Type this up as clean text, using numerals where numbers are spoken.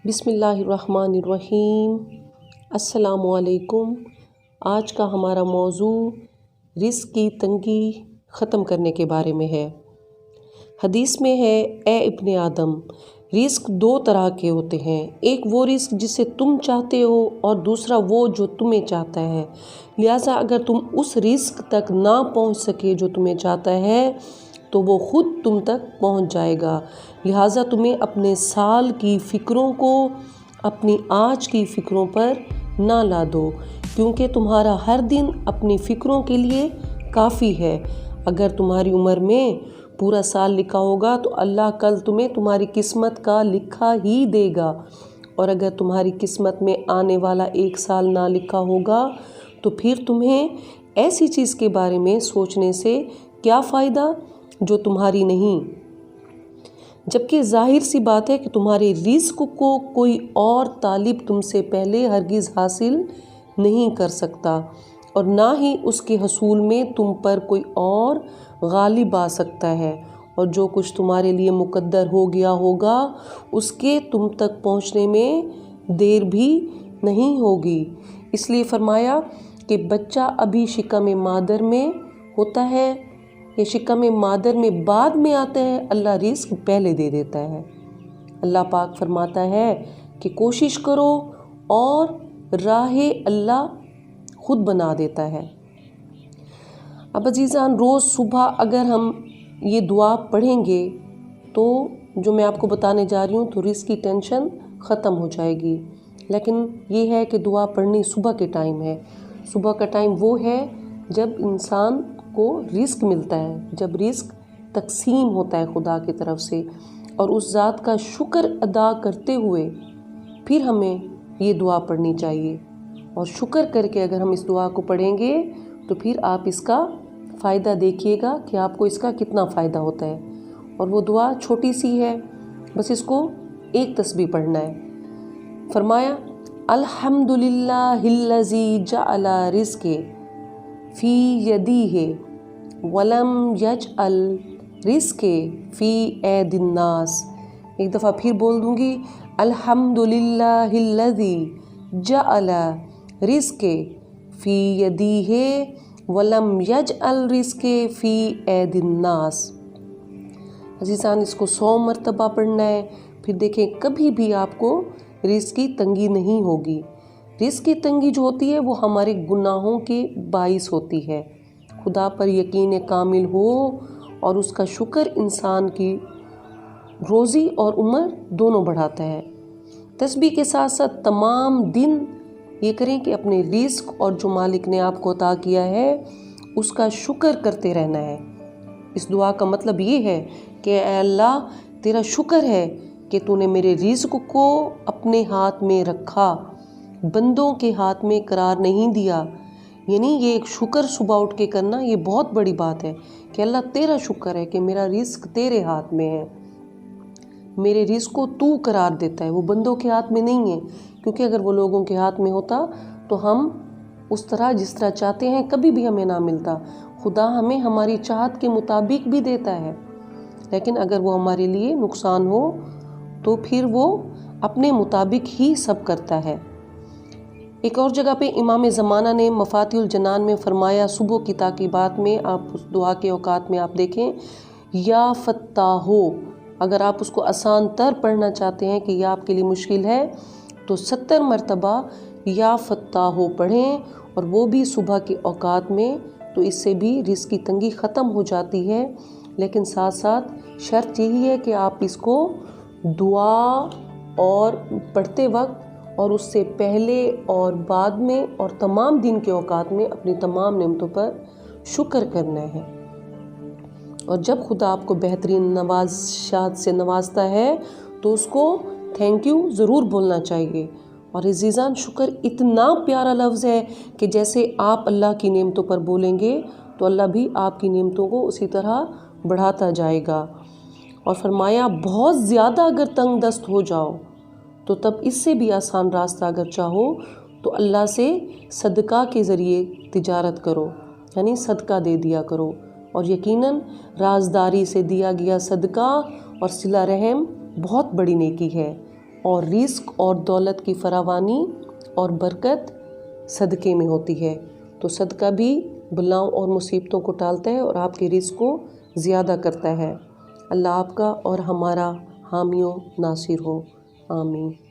بسم اللہ الرحمن الرحیم۔ السلام علیکم۔ آج کا ہمارا موضوع رزق کی تنگی ختم کرنے کے بارے میں ہے۔ حدیث میں ہے، اے ابن آدم، رزق دو طرح کے ہوتے ہیں، ایک وہ رزق جسے تم چاہتے ہو اور دوسرا وہ جو تمہیں چاہتا ہے، لہٰذا اگر تم اس رزق تک نہ پہنچ سکے جو تمہیں چاہتا ہے تو وہ خود تم تک پہنچ جائے گا، لہٰذا تمہیں اپنے سال کی فکروں کو اپنی آج کی فکروں پر نہ لا دو، کیونکہ تمہارا ہر دن اپنی فکروں کے لیے کافی ہے۔ اگر تمہاری عمر میں پورا سال لکھا ہوگا تو اللہ کل تمہیں تمہاری قسمت کا لکھا ہی دے گا، اور اگر تمہاری قسمت میں آنے والا ایک سال نہ لکھا ہوگا تو پھر تمہیں ایسی چیز کے بارے میں سوچنے سے کیا فائدہ جو تمہاری نہیں، جبکہ ظاہر سی بات ہے کہ تمہارے رزق کو کوئی اور طالب تم سے پہلے ہرگز حاصل نہیں کر سکتا، اور نہ ہی اس کے حصول میں تم پر کوئی اور غالب آ سکتا ہے، اور جو کچھ تمہارے لیے مقدر ہو گیا ہوگا اس کے تم تک پہنچنے میں دیر بھی نہیں ہوگی۔ اس لیے فرمایا کہ بچہ ابھی شکم مادر میں ہوتا ہے یا شکم مادر میں بعد میں آتا ہے، اللہ رزق پہلے دے دیتا ہے۔ اللہ پاک فرماتا ہے کہ کوشش کرو اور راہ اللہ خود بنا دیتا ہے۔ اب عزیزان، روز صبح اگر ہم یہ دعا پڑھیں گے تو جو میں آپ کو بتانے جا رہی ہوں تو رزق کی ٹینشن ختم ہو جائے گی، لیکن یہ ہے کہ دعا پڑھنی صبح کے ٹائم ہے۔ صبح کا ٹائم وہ ہے جب انسان کو رزق ملتا ہے، جب رزق تقسیم ہوتا ہے خدا کی طرف سے، اور اس ذات کا شکر ادا کرتے ہوئے پھر ہمیں یہ دعا پڑھنی چاہیے، اور شکر کر کے اگر ہم اس دعا کو پڑھیں گے تو پھر آپ اس کا فائدہ دیکھیے گا کہ آپ کو اس کا کتنا فائدہ ہوتا ہے۔ اور وہ دعا چھوٹی سی ہے، بس اس کو ایک تسبیح پڑھنا ہے۔ فرمایا، الحمدللہ الذی جعل رزقی فی یدیہ ولم یجعل رزقی فی ایدی الناس۔ ایک دفعہ پھر بول دوں گی، الحمدللہ الذی جعل رزقی فی یدیہ ولم یجعل رزقی فی ایدی الناس۔ عزیزان، اس کو 100 مرتبہ پڑھنا ہے، پھر دیکھیں کبھی بھی آپ کو رزق کی تنگی نہیں ہوگی۔ رزق کی تنگی جو ہوتی ہے وہ ہمارے گناہوں کے باعث ہوتی ہے۔ خدا پر یقین کامل ہو اور اس کا شکر انسان کی روزی اور عمر دونوں بڑھاتا ہے۔ تسبیح کے ساتھ ساتھ تمام دن یہ کریں کہ اپنے رزق اور جو مالک نے آپ کو عطا کیا ہے اس کا شکر کرتے رہنا ہے۔ اس دعا کا مطلب یہ ہے کہ اے اللہ، تیرا شکر ہے کہ تو نے میرے رزق کو اپنے ہاتھ میں رکھا، بندوں کے ہاتھ میں قرار نہیں دیا۔ یعنی یہ ایک شکر صبح اٹھ کے کرنا، یہ بہت بڑی بات ہے کہ اللہ تیرا شکر ہے کہ میرا رزق تیرے ہاتھ میں ہے، میرے رزق کو تو قرار دیتا ہے، وہ بندوں کے ہاتھ میں نہیں ہے، کیونکہ اگر وہ لوگوں کے ہاتھ میں ہوتا تو ہم اس طرح جس طرح چاہتے ہیں کبھی بھی ہمیں نہ ملتا۔ خدا ہمیں ہماری چاہت کے مطابق بھی دیتا ہے، لیکن اگر وہ ہمارے لیے نقصان ہو تو پھر وہ اپنے مطابق ہی سب کرتا ہے۔ ایک اور جگہ پہ امام زمانہ نے مفاتیح الجنان میں فرمایا، صبح کی تاکیبات میں آپ اس دعا کے اوقات میں آپ دیکھیں، یا فتاحو، اگر آپ اس کو آسان تر پڑھنا چاہتے ہیں کہ یہ آپ کے لیے مشکل ہے تو 70 مرتبہ یا فتاحو پڑھیں، اور وہ بھی صبح کے اوقات میں، تو اس سے بھی رزق کی تنگی ختم ہو جاتی ہے۔ لیکن ساتھ ساتھ شرط یہی ہے کہ آپ اس کو دعا اور پڑھتے وقت اور اس سے پہلے اور بعد میں اور تمام دن کے اوقات میں اپنی تمام نعمتوں پر شکر کرنا ہے۔ اور جب خدا آپ کو بہترین نوازشات سے نوازتا ہے تو اس کو تھینک یو ضرور بولنا چاہیے۔ اور عزیزان، شکر اتنا پیارا لفظ ہے کہ جیسے آپ اللہ کی نعمتوں پر بولیں گے تو اللہ بھی آپ کی نعمتوں کو اسی طرح بڑھاتا جائے گا۔ اور فرمایا، بہت زیادہ اگر تنگ دست ہو جاؤ تو تب اس سے بھی آسان راستہ اگر چاہو تو اللہ سے صدقہ کے ذریعے تجارت کرو، یعنی صدقہ دے دیا کرو، اور یقیناً رازداری سے دیا گیا صدقہ اور صلہ رحم بہت بڑی نیکی ہے۔ اور رزق اور دولت کی فراوانی اور برکت صدقے میں ہوتی ہے۔ تو صدقہ بھی بلاؤں اور مصیبتوں کو ٹالتا ہے اور آپ کے رزق کو زیادہ کرتا ہے۔ اللہ آپ کا اور ہمارا حامی و ناصر ہو، آمین۔